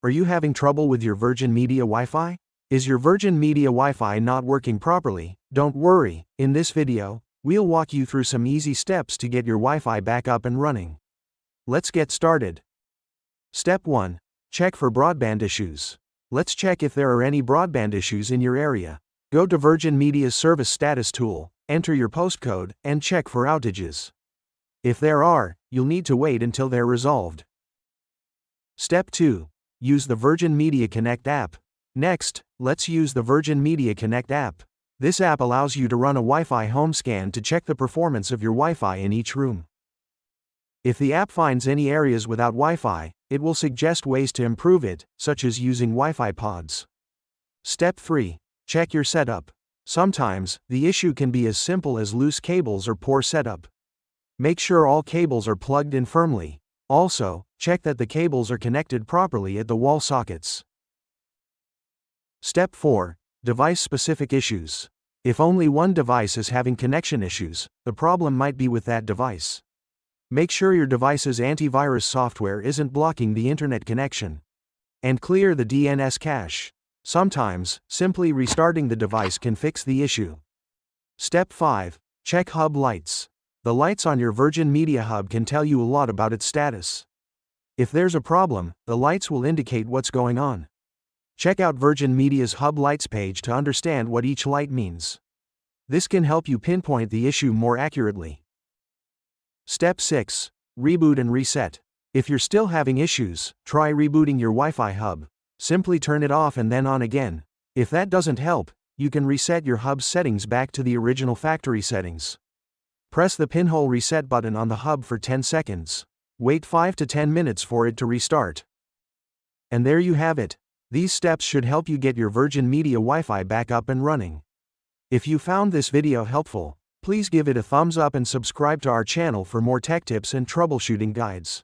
Are you having trouble with your Virgin Media Wi-Fi? Is your Virgin Media Wi-Fi not working properly? Don't worry, in this video, we'll walk you through some easy steps to get your Wi-Fi back up and running. Let's get started. Step 1. Check for broadband issues. Let's check if there are any broadband issues in your area. Go to Virgin Media's Service Status tool, enter your postcode, and check for outages. If there are, you'll need to wait until they're resolved. Step 2. Use the Virgin Media Connect app. Next, let's use the Virgin Media Connect app. This app allows you to run a Wi-Fi home scan to check the performance of your Wi-Fi in each room. If the app finds any areas without Wi-Fi, it will suggest ways to improve it, such as using Wi-Fi pods. Step 3. Check your setup. Sometimes, the issue can be as simple as loose cables or poor setup. Make sure all cables are plugged in firmly. Also, check that the cables are connected properly at the wall sockets. Step 4. Device-specific issues. If only one device is having connection issues, the problem might be with that device. Make sure your device's antivirus software isn't blocking the internet connection. And clear the DNS cache. Sometimes, simply restarting the device can fix the issue. Step 5. Check hub lights. The lights on your Virgin Media hub can tell you a lot about its status. If there's a problem, the lights will indicate what's going on. Check out Virgin Media's Hub Lights page to understand what each light means. This can help you pinpoint the issue more accurately. Step 6. Reboot and reset. If you're still having issues, try rebooting your Wi-Fi hub. Simply turn it off and then on again. If that doesn't help, you can reset your hub's settings back to the original factory settings. Press the pinhole reset button on the hub for 10 seconds. Wait 5 to 10 minutes for it to restart. And there you have it. These steps should help you get your Virgin Media Wi-Fi back up and running. If you found this video helpful, please give it a thumbs up and subscribe to our channel for more tech tips and troubleshooting guides.